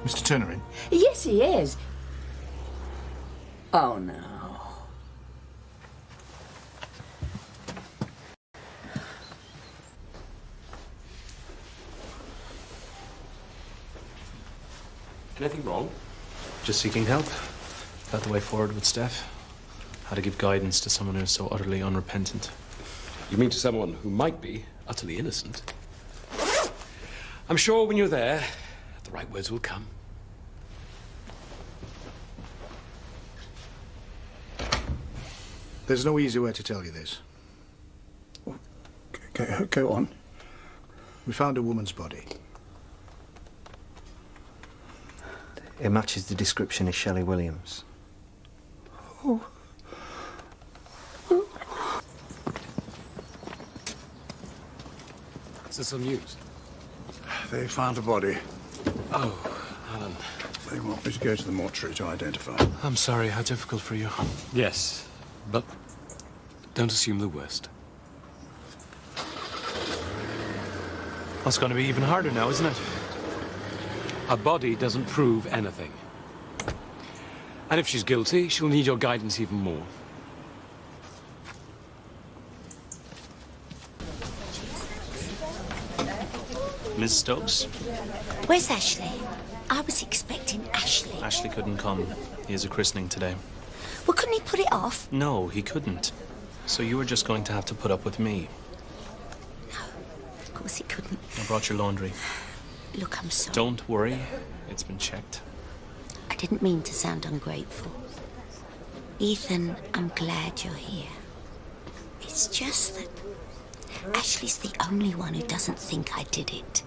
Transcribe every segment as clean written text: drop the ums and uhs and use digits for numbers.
Mr. Turner in? Yes, he is. Oh, no. Anything wrong? Just seeking help about the way forward with Steph. How to give guidance to someone who is so utterly unrepentant. You mean to someone who might be utterly innocent? I'm sure when you're there, the right words will come. There's no easy way to tell you this. Go on. We found a woman's body. It matches the description of Shelley Williams. Oh. Is there some news? They found a body. Oh, Alan. They want me to go to the mortuary to identify. I'm sorry, how difficult for you. Yes, but don't assume the worst. That's going to be even harder now, isn't it? A body doesn't prove anything. And if she's guilty, she'll need your guidance even more. Miss Stokes? Where's Ashley? I was expecting Ashley. Ashley couldn't come. He has a christening today. Well, couldn't he put it off? No, he couldn't. So you were just going to have to put up with me. No, of course he couldn't. I brought your laundry. Look, I'm sorry. Don't worry. It's been checked. I didn't mean to sound ungrateful. Ethan, I'm glad you're here. It's just that Ashley's the only one who doesn't think I did it.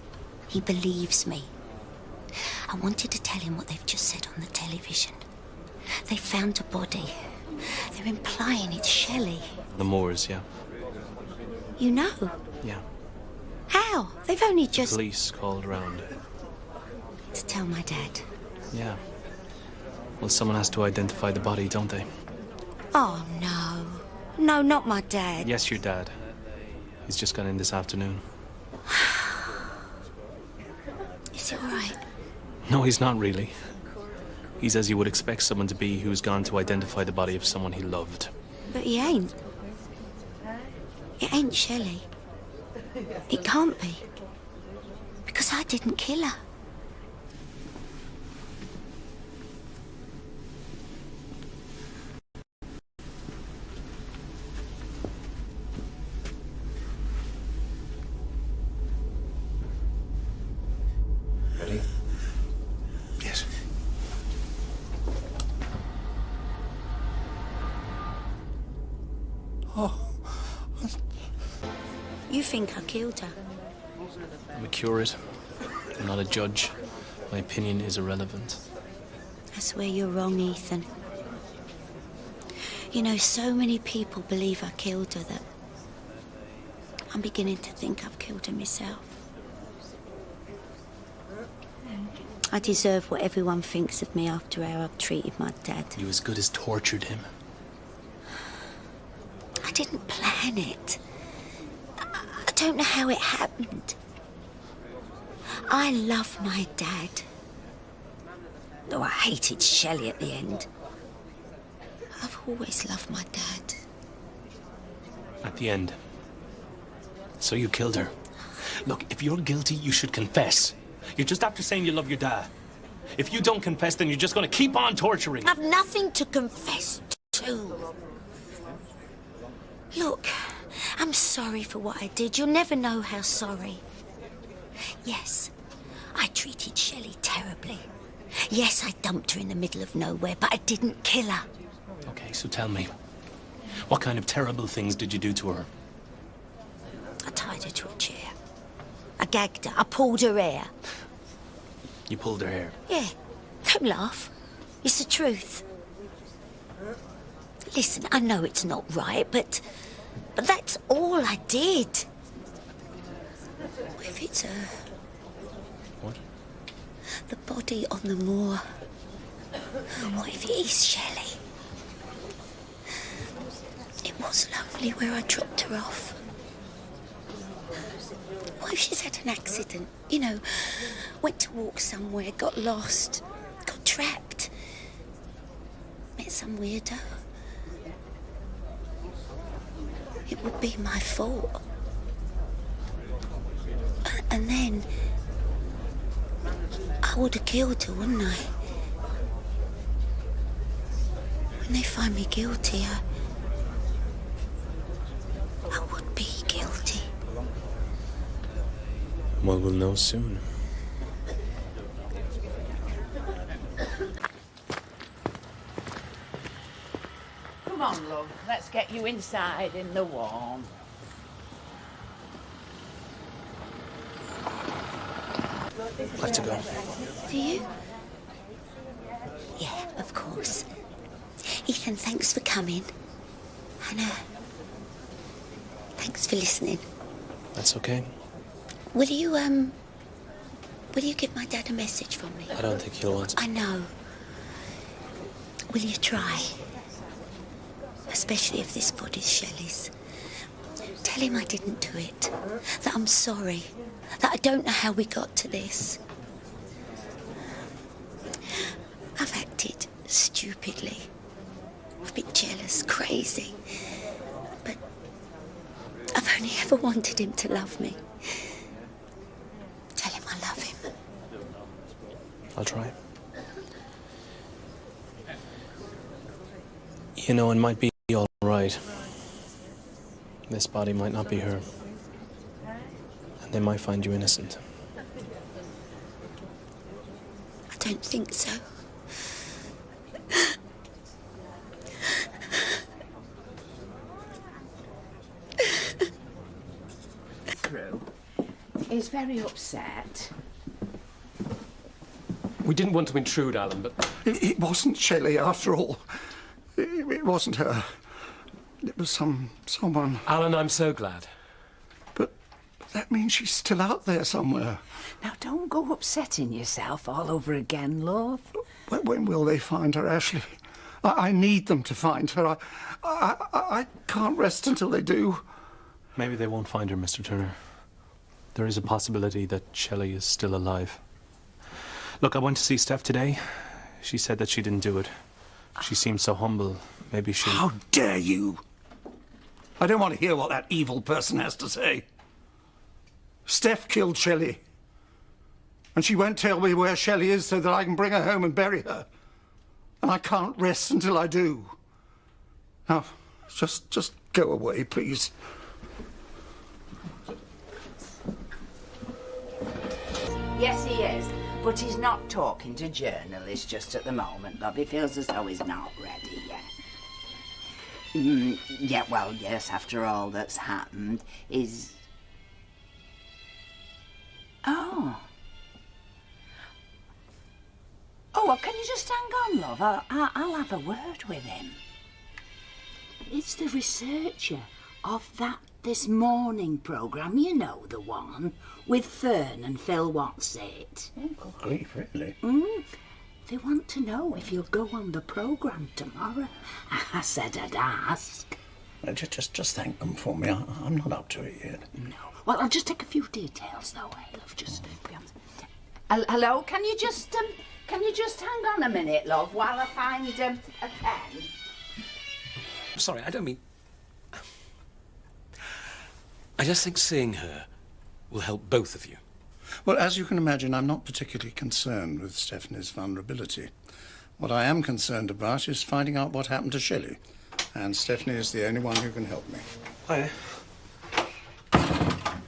He believes me. I wanted to tell him what they've just said on the television. They found a body. They're implying it's Shelley. The Moors, yeah. You know? Yeah. How? They've only just... Police called around. To tell my dad. Yeah. Well, someone has to identify the body, don't they? Oh, no. No, not my dad. Yes, your dad. He's just gone in this afternoon. Is he all right? No, he's not really. He's as you would expect someone to be who's gone to identify the body of someone he loved. But he ain't. It ain't Shelley. It can't be. Because I didn't kill her. Ready? Yes. Oh. You think I killed her? I'm a curate. I'm not a judge. My opinion is irrelevant. That's where you're wrong, Ethan. You know, so many people believe I killed her that I'm beginning to think I've killed her myself. I deserve what everyone thinks of me after how I've treated my dad. You as good as tortured him. I didn't plan it. I don't know how it happened. I love my dad. Though I hated Shelley at the end. I've always loved my dad. At the end. So you killed her. Look, if you're guilty, you should confess. You're just after saying you love your dad. If you don't confess, then you're just going to keep on torturing. I've nothing to confess to. Look, I'm sorry for what I did. You'll never know how sorry. Yes, I treated Shelley terribly. Yes, I dumped her in the middle of nowhere, but I didn't kill her. Okay, so tell me, what kind of terrible things did you do to her? I tied her to a chair. I gagged her. I pulled her hair. You pulled her hair? Yeah. Don't laugh. It's the truth. Listen, I know it's not right, but that's all I did. What if it's her? What? The body on the moor. What if it is Shelley? It was lonely where I dropped her off. What if she's had an accident? You know, Went to walk somewhere, got lost, got trapped. Met some weirdo. It would be my fault. And then I would have killed her, wouldn't I? When they find me guilty, I would be guilty. Well, we'll know soon. Come on, love. Let's get you inside in the warm. I'd like to go. Do you? Yeah, of course. Ethan, thanks for coming. And, thanks for listening. That's okay. Will you give my dad a message from me? I don't think he'll want to. I know. Will you try? Especially if this body's Shelley's. Tell him I didn't do it. That I'm sorry. That I don't know how we got to this. I've acted stupidly. I've been jealous, crazy. But I've only ever wanted him to love me. Tell him I love him. I'll try. You know, it might be all right. This body might not be her. And they might find you innocent. I don't think so. Through. He's very upset. We didn't want to intrude, Alan, but It wasn't Shelley after all. It wasn't her. It was someone. Alan, I'm so glad. But that means she's still out there somewhere. Now, don't go upsetting yourself all over again, love. When will they find her, Ashley? I need them to find her. I can't rest until they do. Maybe they won't find her, Mr. Turner. There is a possibility that Shelley is still alive. Look, I went to see Steph today. She said that she didn't do it. She seemed so humble. Maybe she... How dare you? I don't want to hear what that evil person has to say. Steph killed Shelley. And she won't tell me where Shelley is so that I can bring her home and bury her. And I can't rest until I do. Now, just go away, please. Yes, he is. But he's not talking to journalists just at the moment, love. He feels as though he's not ready yet. Yeah, well, yes, after all that's happened, is... Oh. Oh, well, can you just hang on, love? I'll have a word with him. It's the researcher of that This Morning programme, you know, the one with Fern and Phil What's-It. Good grief, really? They want to know if you'll go on the programme tomorrow. I said I'd ask. Just thank them for me. I'm not up to it yet. No. Well, I'll just take a few details, though, eh, love? Just... Hello, can you just hang on a minute, love, while I find a pen? Sorry, I don't mean... I just think seeing her will help both of you. Well, as you can imagine, I'm not particularly concerned with Stephanie's vulnerability. What I am concerned about is finding out what happened to Shelley. And Stephanie is the only one who can help me. Hiya.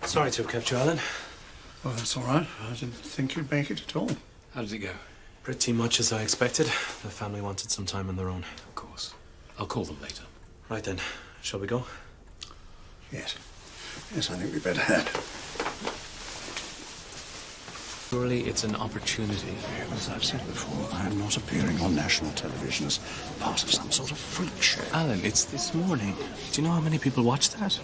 Sorry to have kept you, Alan. Well, that's all right. I didn't think you'd make it at all. How did it go? Pretty much as I expected. The family wanted some time on their own. Of course. I'll call them later. Right then, shall we go? Yes. Yes, I think we better head. Surely it's an opportunity. As I've said before, I am not appearing on national television as part of some sort of freak show. Alan, it's This Morning. Do you know how many people watch that?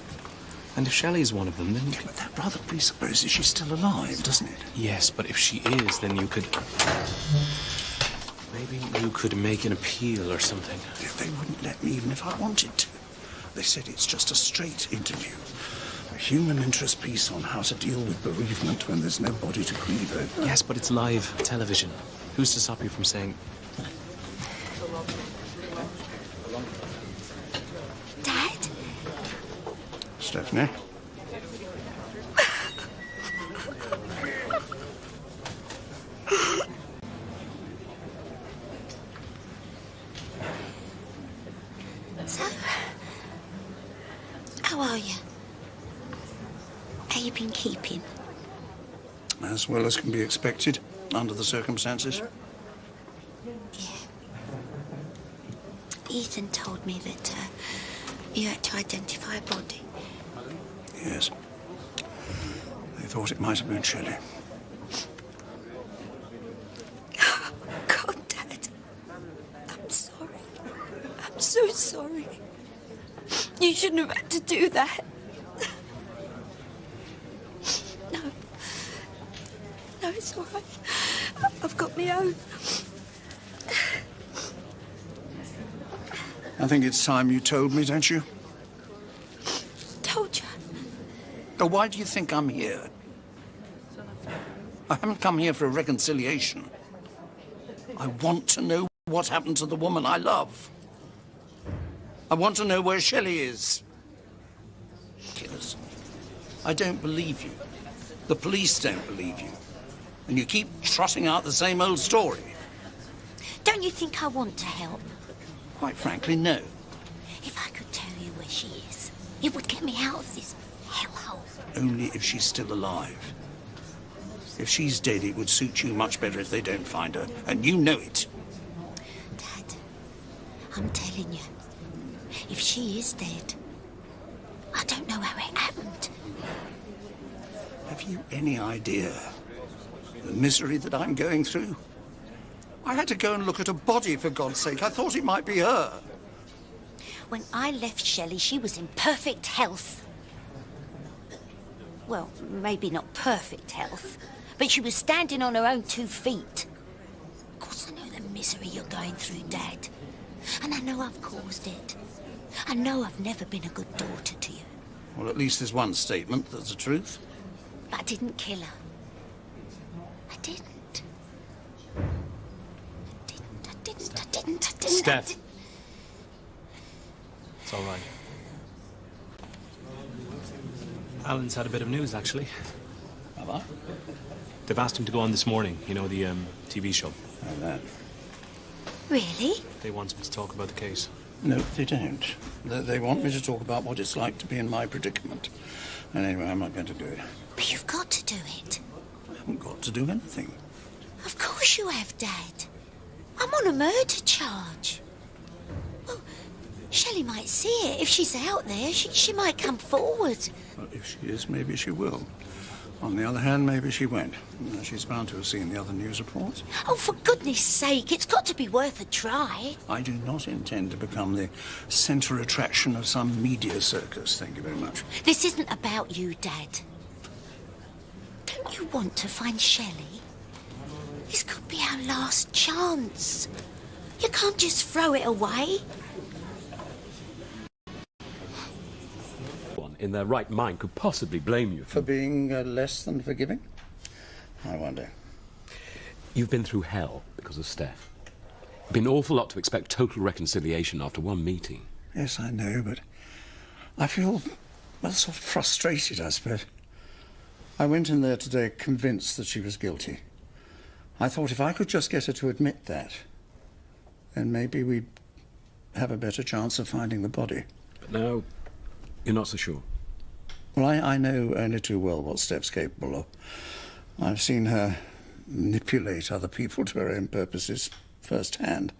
And if Shelley's one of them, then... Yeah, but that rather presupposes she's still alive, doesn't it? Yes, but if she is, then you could... Maybe you could make an appeal or something. They wouldn't let me even if I wanted to. They said it's just a straight interview. human interest piece on how to deal with bereavement when there's no body to grieve over. Yes, but it's live television. Who's to stop you from saying... Dad? Stephanie? So, how are you? How you been keeping? As well as can be expected under the circumstances. Yeah. Ethan told me that you had to identify a body. Yes. They thought it might have been Shelley. God, Dad. I'm sorry. I'm so sorry. You shouldn't have had to do that. No. No, it's all right. I've got my own. I think it's time you told me, don't you? Told you. Oh, why do you think I'm here? I haven't come here for a reconciliation. I want to know what happened to the woman I love. I want to know where Shelley is. Killers. I don't believe you. The police don't believe you. And you keep trotting out the same old story. Don't you think I want to help? Quite frankly, no. If I could tell you where she is, it would get me out of this hellhole. Only if she's still alive. If she's dead, it would suit you much better if they don't find her. And you know it. Dad, I'm telling you, if she is dead, I don't know how it happened. Have you any idea the misery that I'm going through? I had to go and look at a body, for God's sake. I thought it might be her. When I left Shelley, she was in perfect health. Well, maybe not perfect health, but she was standing on her own 2 feet. Of course, I know the misery you're going through, Dad. And I know I've caused it. I know I've never been a good daughter to you. Well, at least there's one statement that's the truth. But I didn't kill her. I didn't. I didn't. Steph. It's all right. Alan's had a bit of news, actually. Have I? They've asked him to go on this morning, you know, the TV show. Oh, that. Really? They want him to talk about the case. No, they don't. They want me to talk about what it's like to be in my predicament. And anyway, I'm not going to do it. But you've got to do it. I haven't got to do anything. Of course you have, Dad. I'm on a murder charge. Well, Shelley might see it. If she's out there, she might come forward. Well, if she is, maybe she will. On the other hand, maybe she won't. She's bound to have seen the other news reports. Oh, for goodness sake, it's got to be worth a try. I do not intend to become the centre attraction of some media circus, thank you very much. This isn't about you, Dad. Don't you want to find Shelley? This could be our last chance. You can't just throw it away. In their right mind could possibly blame you For being less than forgiving? I wonder. You've been through hell because of Steph. It'd be an awful lot to expect total reconciliation after one meeting. Yes, I know, but I feel, well, sort of frustrated, I suppose. I went in there today convinced that she was guilty. I thought if I could just get her to admit that, then maybe we'd have a better chance of finding the body. But now, you're not so sure. Well, I know only too well what Steph's capable of. I've seen her manipulate other people to her own purposes firsthand.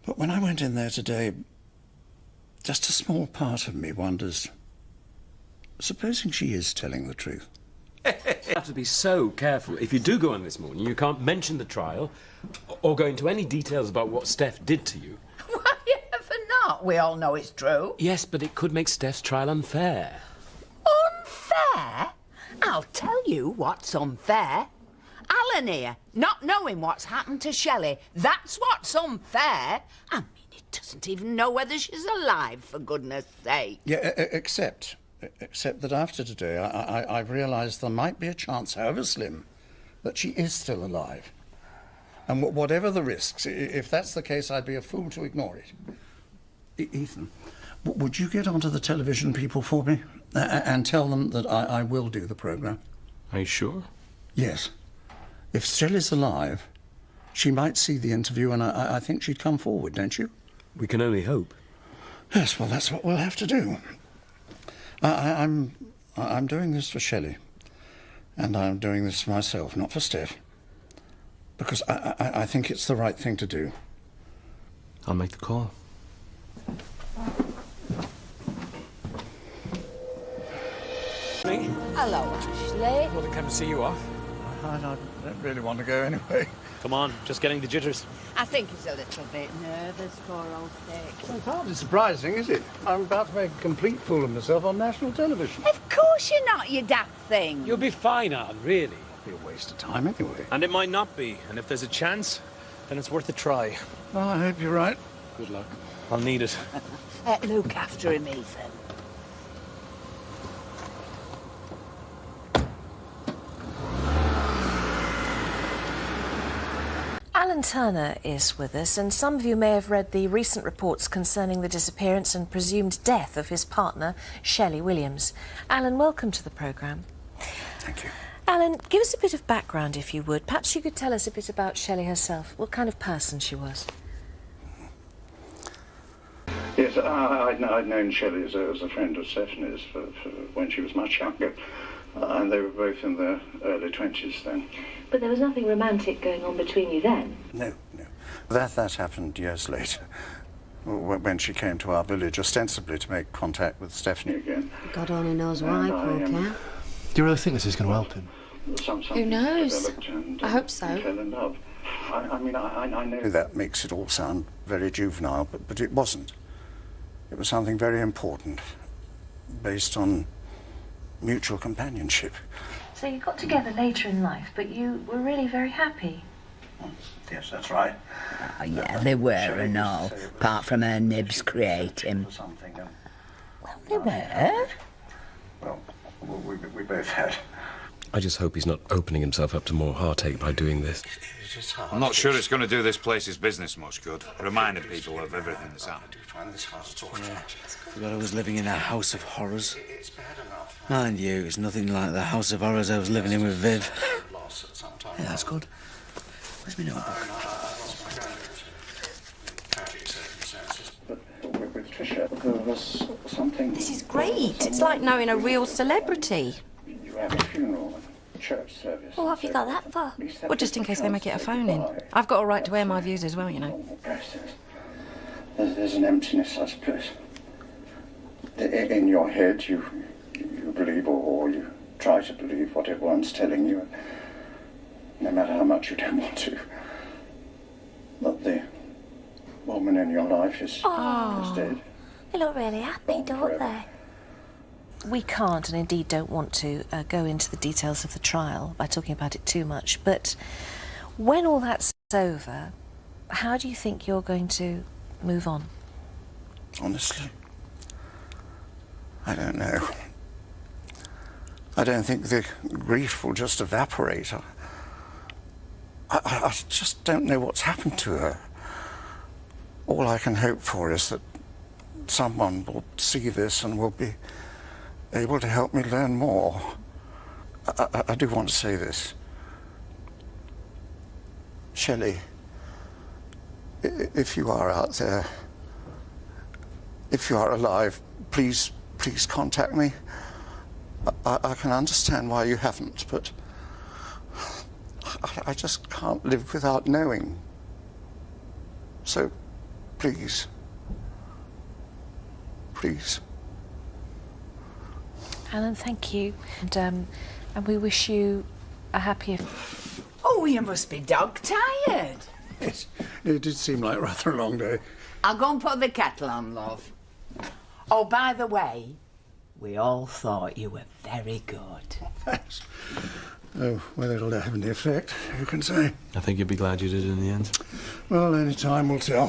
But when I went in there today, just a small part of me wonders, supposing she is telling the truth. You have to be so careful. If you do go on this morning, you can't mention the trial or go into any details about what Steph did to you. Why ever not? We all know it's true. Yes, but it could make Steph's trial unfair. Unfair? I'll tell you what's unfair. Alan here, not knowing what's happened to Shelley. That's what's unfair. I mean, he doesn't even know whether she's alive, for goodness sake. Yeah, except Except that after today, I've realised there might be a chance, however slim, that she is still alive. And whatever the risks, if that's the case, I'd be a fool to ignore it. Ethan, would you get onto the television people for me and tell them that I will do the programme? Are you sure? Yes. If Shelley's alive, she might see the interview and I think she'd come forward, don't you? We can only hope. Yes, well, that's what we'll have to do. I'm doing this for Shelley. And I'm doing this for myself, not for Steph. Because I think it's the right thing to do. I'll make the call. Hello, Ashley. Thought I'd come to see you off. I don't really want to go anyway. Come on, just getting the jitters. I think he's a little bit nervous, poor old Stokes. It's hardly surprising, is it? I'm about to make a complete fool of myself on national television. Of course you're not, you daft thing. You'll be fine, Anne, really. It'll be a waste of time anyway. And it might not be. And if there's a chance, then it's worth a try. Well, I hope you're right. Good luck. I'll need it. Look after him, Ethan. Alan Turner is with us, and some of you may have read the recent reports concerning the disappearance and presumed death of his partner, Shelley Williams. Alan, welcome to the programme. Thank you. Alan, give us a bit of background, if you would. Perhaps you could tell us a bit about Shelley herself, what kind of person she was. Yes, I'd known Shelley as a friend of Stephanie's for when she was much younger. And they were both in their early 20s then. But there was nothing romantic going on between you then? No. That happened years later, when she came to our village, ostensibly to make contact with Stephanie again. God only knows why, poor cat. Do you really think this is going to help him? Who knows? I hope so. Fell in love. I mean, I know that makes it all sound very juvenile, but it wasn't. It was something very important, based on mutual companionship. So you got together later in life, but you were really very happy? Yes, that's right. Oh, yeah, they were and all, apart from her nibs creating. Well, they were. Well, we both had. I just hope he's not opening himself up to more heartache by doing this. I'm not sure it's going to do this place's business much good, reminding people of everything that's happened. Yeah, forgot I was living in a house of horrors. Mind you, it's nothing like the house of horrors I was living in with Viv. Yeah, that's good. Where's my notebook? With Tricia, there was something. This is great. It's like knowing a real celebrity. You have a funeral and church service. Well, what have you got that for? Well, just in case they make it a phone-in. I've got a right to air my views as well, you know. There's an emptiness, I suppose. In your head, you believe, or you try to believe what everyone's telling you, no matter how much you don't want to. That the woman in your life is dead. They look really happy, don't they? We can't, and indeed don't want to, go into the details of the trial by talking about it too much, but when all that's over, how do you think you're going to move on? Honestly, I don't know. I don't think the grief will just evaporate. I just don't know what's happened to her. All I can hope for is that someone will see this and will be able to help me learn more. I do want to say this. Shelley, if you are out there, if you are alive, please contact me. I can understand why you haven't, but I just can't live without knowing. So, please. Alan, thank you, and we wish you a happier... Oh, you must be dog-tired. Yes, it did seem like rather a long day. I'll go and put the kettle on, love. Oh, by the way, we all thought you were very good. Thanks. Oh, whether it'll have any effect, who can say? I think you'll be glad you did it in the end. Well, only time will tell.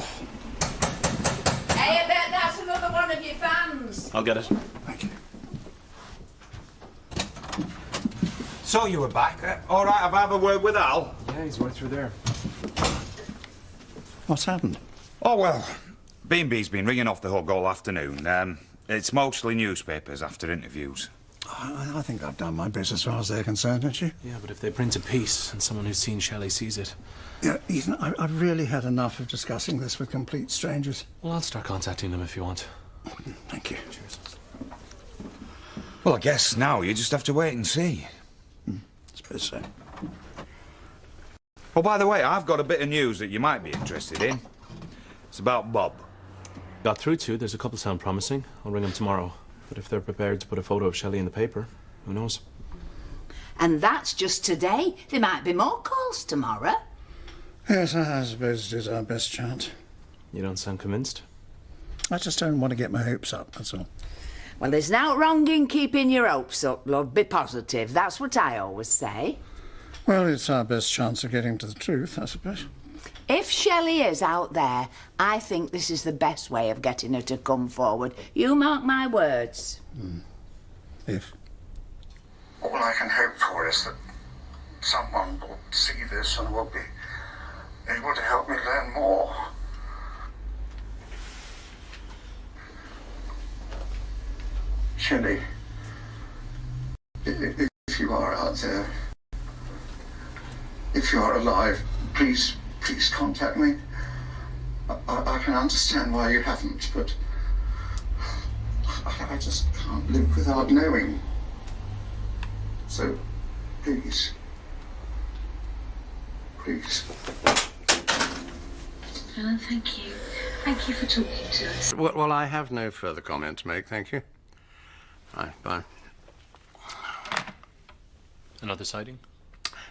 Hey, I bet that's another one of your fans. I'll get it. Thank you. So you were back. All right, I've had a word with Al. Yeah, he's right through there. What's happened? Oh, well, B&B's been ringing off the hook all afternoon. It's mostly newspapers after interviews. I think I've done my bit as far as they're concerned, don't you? Yeah, but if they print a piece and someone who's seen Shelley sees it... Yeah, Ethan, I've really had enough of discussing this with complete strangers. Well, I'll start contacting them if you want. Thank you. Cheers. Well, I guess now you just have to wait and see. I suppose so. Oh, by the way, I've got a bit of news that you might be interested in. It's about Bob. Got through to. There's a couple sound promising. I'll ring them tomorrow. But if they're prepared to put a photo of Shelley in the paper, who knows? And that's just today. There might be more calls tomorrow. Yes, I suppose it is our best chance. You don't sound convinced? I just don't want to get my hopes up, that's all. Well, there's no wrong in keeping your hopes up, love. Be positive. That's what I always say. Well, it's our best chance of getting to the truth, I suppose. If Shelley is out there, I think this is the best way of getting her to come forward. You mark my words. If? All I can hope for is that someone will see this and will be able to help me learn more. Shelley, if you are out there, if you are alive, please contact me. I can understand why you haven't, but I just can't live without knowing. So, please. Alan, thank you. Thank you for talking to us. Well, I have no further comment to make, thank you. Bye. Another sighting?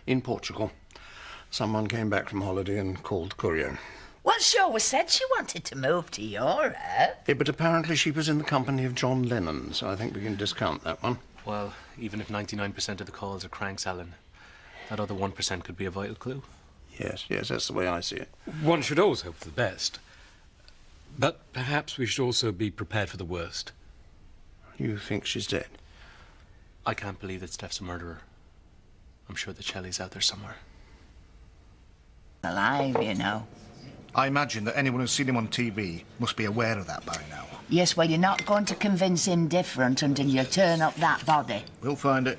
In Portugal. Someone came back from holiday and called the courier. Well, sure said she wanted to move to Europe. Yeah, but apparently she was in the company of John Lennon, so I think we can discount that one. Well, even if 99% of the calls are cranks, Alan, that other 1% could be a vital clue. Yes, that's the way I see it. One should always hope for the best. But perhaps we should also be prepared for the worst. You think she's dead? I can't believe that Steph's a murderer. I'm sure that Shelley's out there somewhere. Alive, you know. I imagine that anyone who's seen him on TV must be aware of that by now. Yes, well, you're not going to convince him different until you turn up that body. We'll find it.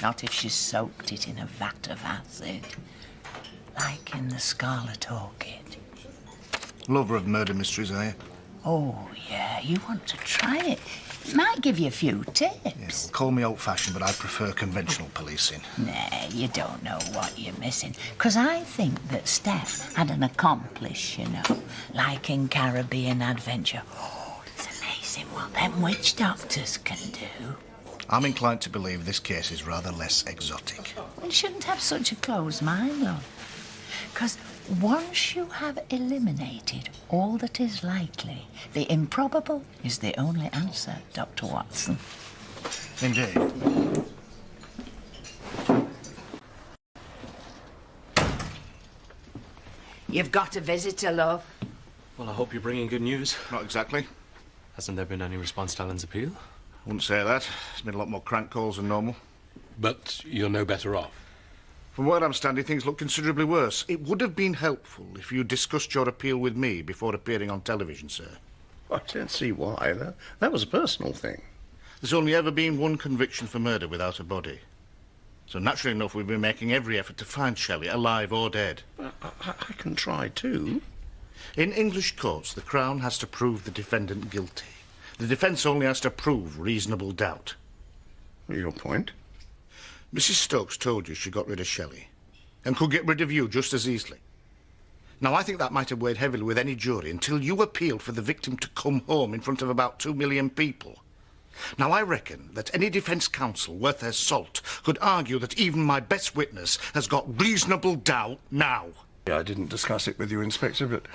Not if she's soaked it in a vat of acid. Like in the Scarlet Orchid. Lover of murder mysteries, are you? Oh, yeah, you want to try it. Might give you a few tips. Yeah, well, call me old-fashioned, but I prefer conventional policing. Nah, you don't know what you're missing. 'Cause I think that Steph had an accomplice, you know, like in Caribbean Adventure. Oh, it's amazing what them witch doctors can do. I'm inclined to believe this case is rather less exotic. You shouldn't have such a closed mind, love. 'Cause once you have eliminated all that is likely, the improbable is the only answer, Dr. Watson. Indeed. You've got a visitor, love. Well, I hope you're bringing good news. Not exactly. Hasn't there been any response to Alan's appeal? Wouldn't say that. There's been a lot more crank calls than normal. But you're no better off. From where I'm standing, things look considerably worse. It would have been helpful if you discussed your appeal with me before appearing on television, sir. I don't see why. That was a personal thing. There's only ever been one conviction for murder without a body. So naturally enough, we've been making every effort to find Shelley, alive or dead. I can try too. In English courts, the Crown has to prove the defendant guilty. The defence only has to prove reasonable doubt. Your point? Mrs. Stokes told you she got rid of Shelley and could get rid of you just as easily. Now, I think that might have weighed heavily with any jury until you appealed for the victim to come home in front of about 2 million people. Now, I reckon that any defence counsel worth their salt could argue that even my best witness has got reasonable doubt now. Yeah, I didn't discuss it with you, Inspector, but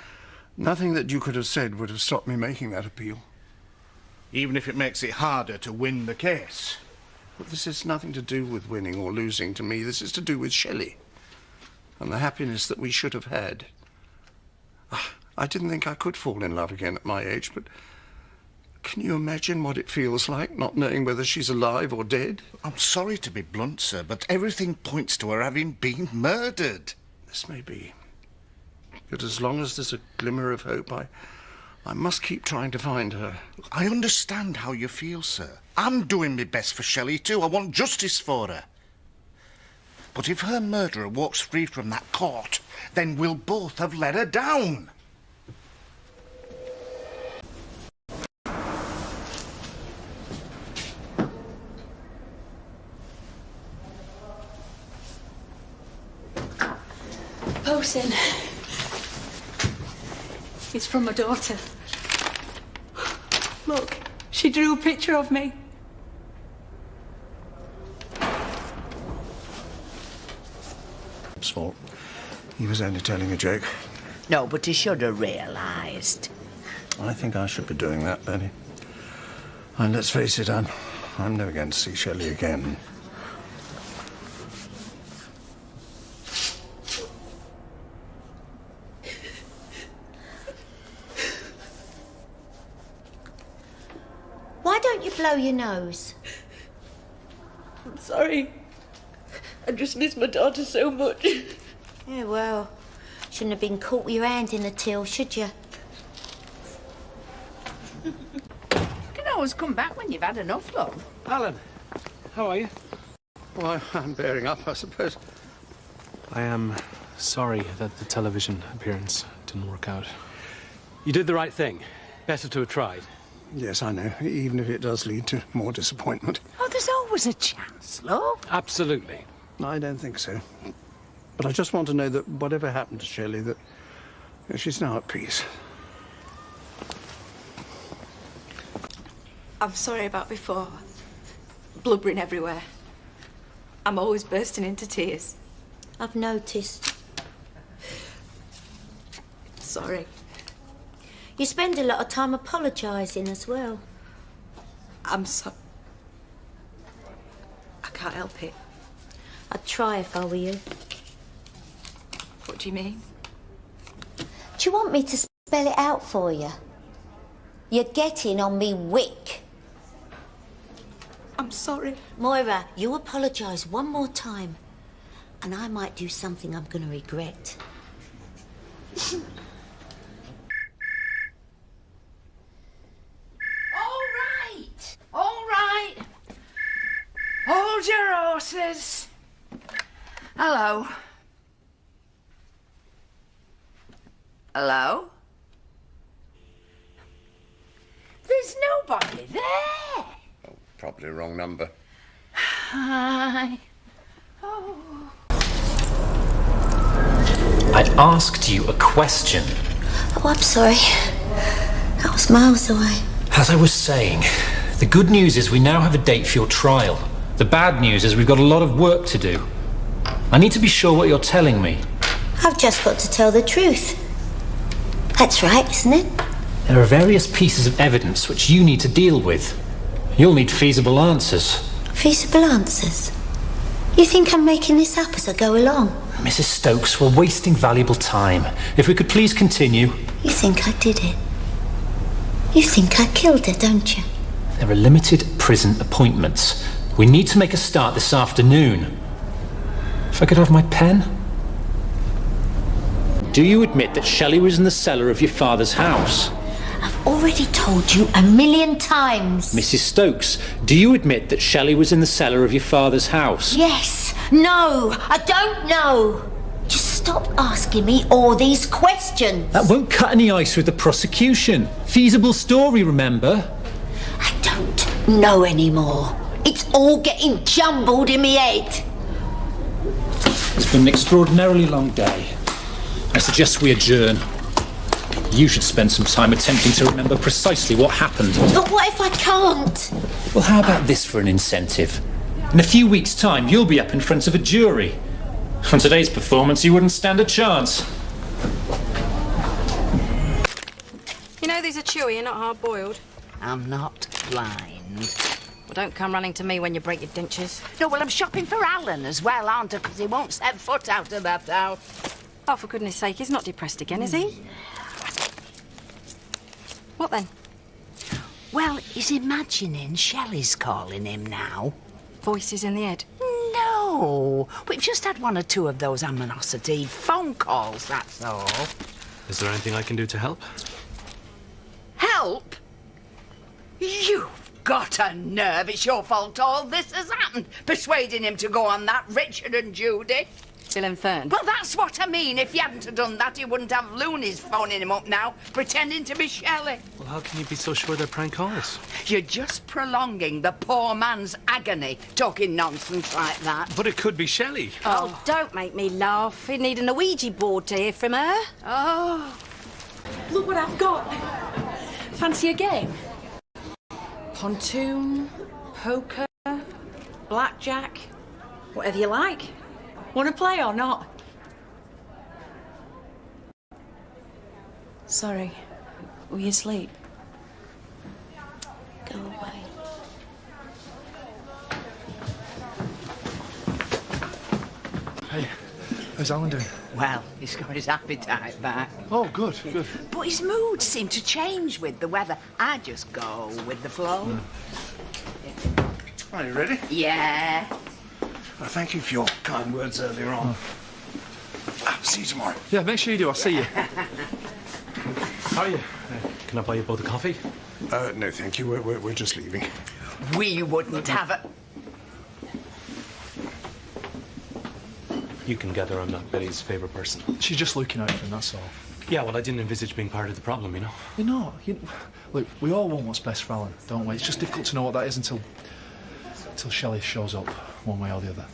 nothing that you could have said would have stopped me making that appeal. Even if it makes it harder to win the case. But this has nothing to do with winning or losing to me. This is to do with Shelley and the happiness that we should have had. I didn't think I could fall in love again at my age, but Can you imagine what it feels like, not knowing whether she's alive or dead? I'm sorry to be blunt, sir, but everything points to her having been murdered. This may be. But as long as there's a glimmer of hope, I must keep trying to find her. I understand how you feel, sir. I'm doing my best for Shelley too. I want justice for her. But if her murderer walks free from that court, then we'll both have let her down. Posing. It's from my daughter. Look, she drew a picture of me. It's fault. He was only telling a joke. No, but he should have realised. I think I should be doing that, Benny. And let's face it, I'm never going to see Shelley again. Why don't you blow your nose? I'm sorry. I just miss my daughter so much. Yeah, well, shouldn't have been caught with your hand in the till, should you? You can always come back when you've had enough, love. Alan, how are you? Well, I'm bearing up, I suppose. I am sorry that the television appearance didn't work out. You did the right thing. Better to have tried. Yes, I know, even if it does lead to more disappointment. Oh, there's always a chance, love. Absolutely. I don't think so. But I just want to know that whatever happened to Shelley, that she's now at peace. I'm sorry about before. Blubbering everywhere. I'm always bursting into tears. I've noticed. Sorry. You spend a lot of time apologising as well. I'm so... I can't help it. I'd try if I were you. What do you mean? Do you want me to spell it out for you? You're getting on me wick. I'm sorry. Moira, you apologise one more time, and I might do something I'm going to regret. All right. Hold your horses. Hello. Hello? There's nobody there. Oh, probably the wrong number. Hi. Oh. I asked you a question. Oh, I'm sorry. That was miles away. As I was saying, the good news is we now have a date for your trial. The bad news is we've got a lot of work to do. I need to be sure what you're telling me. I've just got to tell the truth. That's right, isn't it? There are various pieces of evidence which you need to deal with. You'll need feasible answers. Feasible answers? You think I'm making this up as I go along? Mrs. Stokes, we're wasting valuable time. If we could please continue. You think I did it? You think I killed her, don't you? There are limited prison appointments. We need to make a start this afternoon. If I could have my pen? Do you admit that Shelley was in the cellar of your father's house? I've already told you 1,000,000 times. Mrs. Stokes, do you admit that Shelley was in the cellar of your father's house? Yes. No. I don't know. Just stop asking me all these questions. That won't cut any ice with the prosecution. Feasible story, remember? I don't know anymore. It's all getting jumbled in my head. It's been an extraordinarily long day. I suggest we adjourn. You should spend some time attempting to remember precisely what happened. But what if I can't? Well, how about this for an incentive? In a few weeks' time, you'll be up in front of a jury. On today's performance, you wouldn't stand a chance. You know these are chewy and not hard-boiled. I'm not blind. Well, don't come running to me when you break your dentures. No, well, I'm shopping for Alan as well, aren't I? Because he won't set foot out of that house. Oh, for goodness sake, he's not depressed again, is he? What then? Well, he's imagining Shelley's calling him now. Voices in the head? No, we've just had one or two of those animosity phone calls, that's all. Is there anything I can do to help? Help? You've got a nerve. It's your fault all this has happened. Persuading him to go on that, Richard and Judy. Still Fern. Well, that's what I mean. If you hadn't have done that, he wouldn't have loonies phoning him up now, pretending to be Shelley. Well, how can you be so sure they're prank calls? You're just prolonging the poor man's agony, talking nonsense like that. But it could be Shelley. Oh, don't make me laugh. He'd need an Ouija board to hear from her. Oh. Look what I've got. Fancy a game? Pontoon, poker, blackjack, whatever you like. Want to play or not? Sorry. Were you asleep? Go away. Hey, how's Alan doing? Well, he's got his appetite back. Oh, good, good. But his mood seemed to change with the weather. I just go with the flow. Are you ready? Yeah. Well, thank you for your kind words earlier on. See you tomorrow. Yeah, make sure you do. I'll see you. How are you? Can I buy you both a coffee? No, thank you. We're just leaving. We wouldn't have it. You can gather I'm not Betty's favourite person. She's just looking out for him, that's all. Yeah, well, I didn't envisage being part of the problem, you know. You're not. Look, we all want what's best for Alan, don't we? It's just difficult to know what that is until Shelley shows up, one way or the other.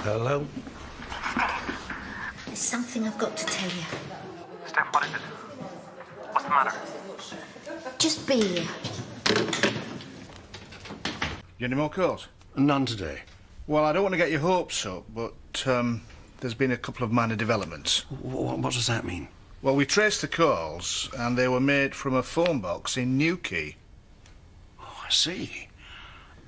Hello? There's something I've got to tell you. Steph, what is it? What's the matter? Just be here. You any more calls? None today. Well, I don't want to get your hopes up, but there's been a couple of minor developments. What does that mean? Well, we traced the calls, and they were made from a phone box in Newquay. Oh, I see.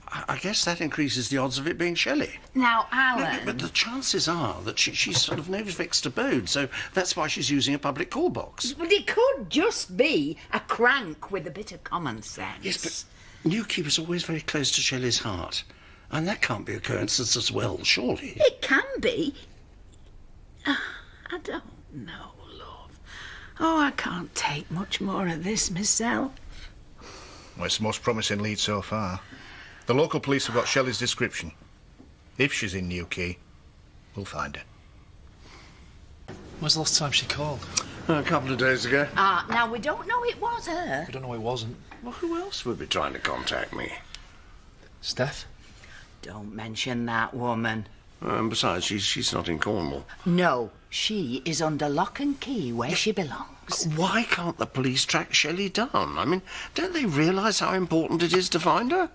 I guess that increases the odds of it being Shelley. Now, Alan... But the chances are that she's sort of knows fixed abode, so that's why she's using a public call box. But it could just be a crank with a bit of common sense. Yes, but Newquay was always very close to Shelley's heart. And that can't be a coincidence as well, surely. It can be. I don't know, love. Oh, I can't take much more of this myself. Well, it's the most promising lead so far. The local police have got Shelley's description. If she's in Newquay, we'll find her. When's the last time she called? A couple of days ago. Now, we don't know it was her. We don't know it wasn't. Well, who else would be trying to contact me? Steph? Don't mention that woman. Besides, she's not in Cornwall. No, she is under lock and key where she belongs. Why can't the police track Shelley down? I mean, don't they realise how important it is to find her?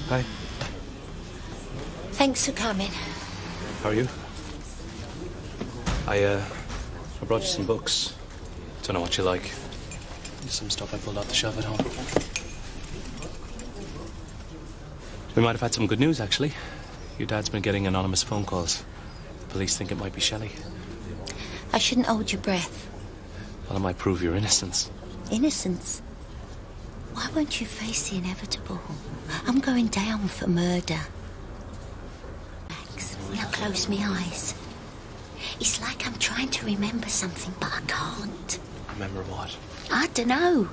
Hi. Thanks for coming. How are you? I brought you some books. Don't know what you like. Some stuff I pulled off the shelf at home. We might have had some good news, actually. Your dad's been getting anonymous phone calls. The police think it might be Shelley. I shouldn't hold your breath. Well, it might prove your innocence. Innocence? Why won't you face the inevitable? I'm going down for murder. Max, now close my eyes. It's like I'm trying to remember something, but I can't. Remember what? I don't know.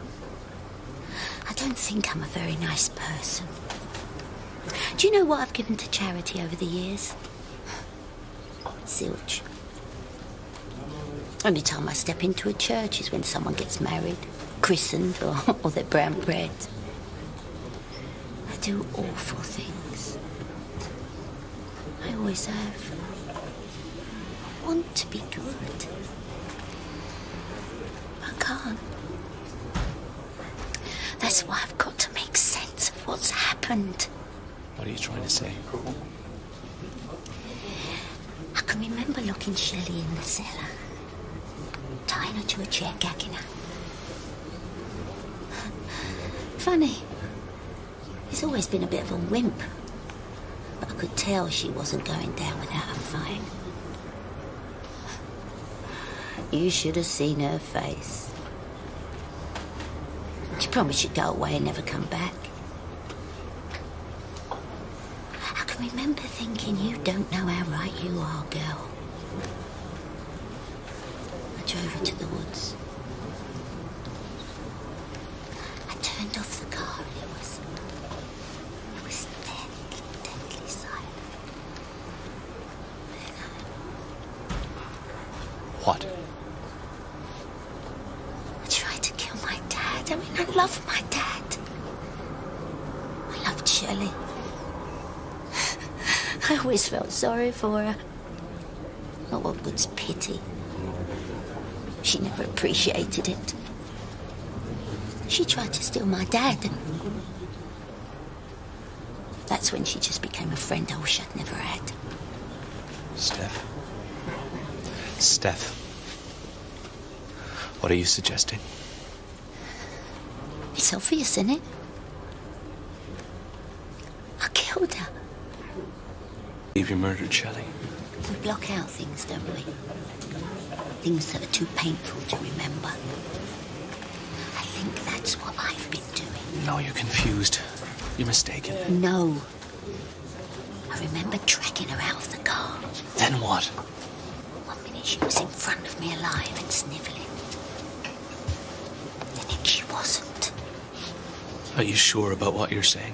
I don't think I'm a very nice person. Do you know what I've given to charity over the years? Zilch. Only time I step into a church is when someone gets married, christened, or they're brown bread. I do awful things. I always have. I want to be good. I can't. That's why I've got to make sense of what's happened. What are you trying to say? I can remember locking Shelley in the cellar, tying her to a chair, gagging her. Funny. He's always been a bit of a wimp. But could tell she wasn't going down without a fight. You should have seen her face. She promised she'd go away and never come back. I can remember thinking, you don't know how right you are, girl. I drove her to the woods. I turned off the car and it was deadly silent. What? I tried to kill my dad. I mean, I love my dad. I loved Shelley. I always felt sorry for her. Oh, what good's pity? She never appreciated it. She tried to steal my dad, and that's when she just became a friend I wish I'd never had. Steph. Steph. What are you suggesting? It's obvious, isn't it? I killed her. Believe you murdered Shelley. We block out things, don't we? Things that are too painful to remember. I think that's what I've been doing. No, you're confused. You're mistaken. No. I remember dragging her out of the car. Then what? 1 minute she was in front of me alive and snivelling. The next she wasn't. Are you sure about what you're saying?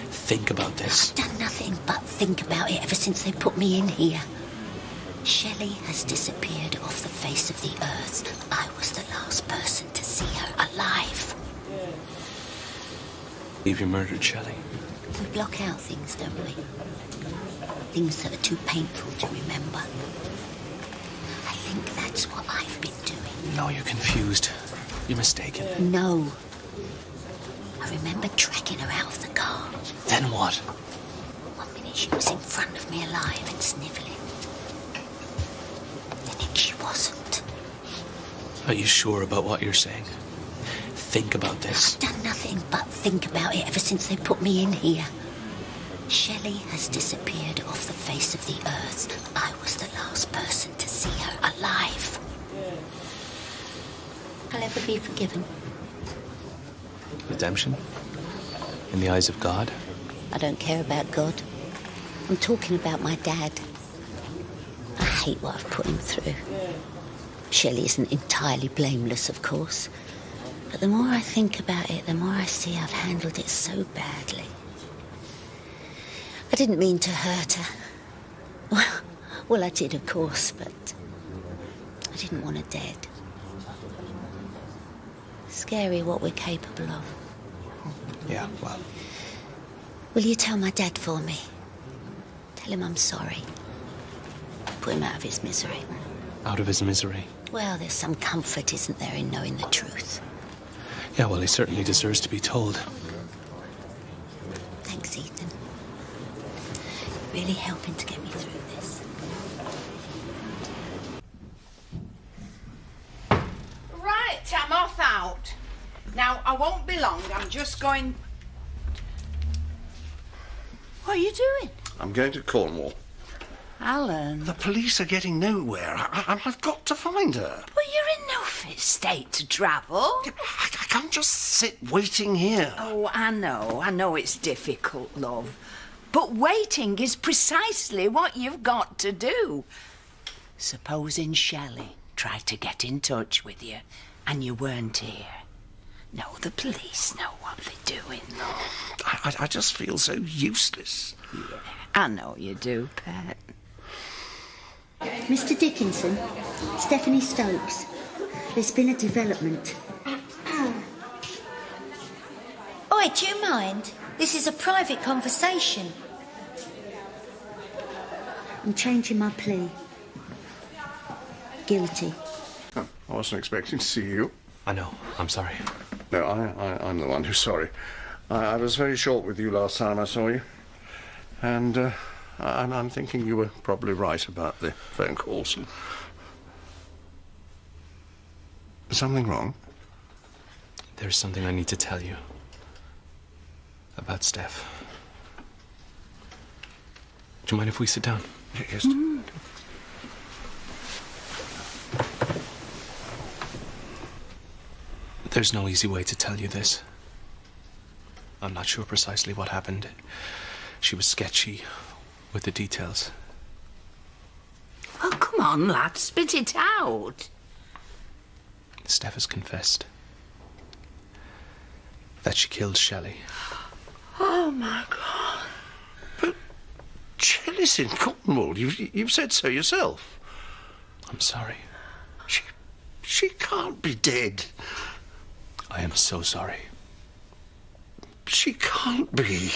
Think about this. I've done nothing but think about it ever since they put me in here. Shelley has disappeared off the face of the earth. I was the last person to see her alive. Believe you murdered Shelley. We block out things, don't we? Things that are too painful to remember. I think that's what I've been doing. No, you're confused. You're mistaken. No. I remember dragging her out of the car. Then what? 1 minute she was in front of me alive and snivelling. The next she wasn't. Are you sure about what you're saying? Think about this. I've done nothing but think about it ever since they put me in here. Shelley has disappeared off the face of the earth. I was the last person to see her alive. I'll ever be forgiven. Redemption? In the eyes of God? I don't care about God. I'm talking about my dad. I hate what I've put him through. Shelley isn't entirely blameless, of course. But the more I think about it, the more I see I've handled it so badly. I didn't mean to hurt her. Well, I did, of course, but I didn't want her dead. Scary what we're capable of. Yeah, well. Will you tell my dad for me? Tell him I'm sorry. Put him out of his misery. Out of his misery? Well, there's some comfort, isn't there, in knowing the truth? Yeah, well, he certainly deserves to be told. Thanks, Ethan. You're really helping to get me through this. Right, I'm off out. Now, I won't be long. I'm just going... What are you doing? I'm going to Cornwall. Alan. The police are getting nowhere. I've got to find her. Well, you're in no fit state to travel. I can't just sit waiting here. Oh, I know it's difficult, love. But waiting is precisely what you've got to do. Supposing Shelley tried to get in touch with you and you weren't here. No, the police know what they're doing, love. I just feel so useless. Yeah, I know you do, Pet. Mr. Dickinson, Stephanie Stokes. There's been a development. Oi, do you mind? This is a private conversation. I'm changing my plea. Guilty. Oh, I wasn't expecting to see you. I know. I'm sorry. No, I'm the one who's sorry. I was very short with you last time I saw you. And I'm thinking you were probably right about the phone calls. Is something wrong? There's something I need to tell you. About Steph. you mind if we sit down? Yes. There's no easy way to tell you this. I'm not sure precisely what happened. She was sketchy with the details. Oh, come on, lad, spit it out. Steph has confessed that she killed Shelley. Oh, my God. But Shelley's in Cottonwool. You've said so yourself. I'm sorry. She can't be dead. I am so sorry. She can't be.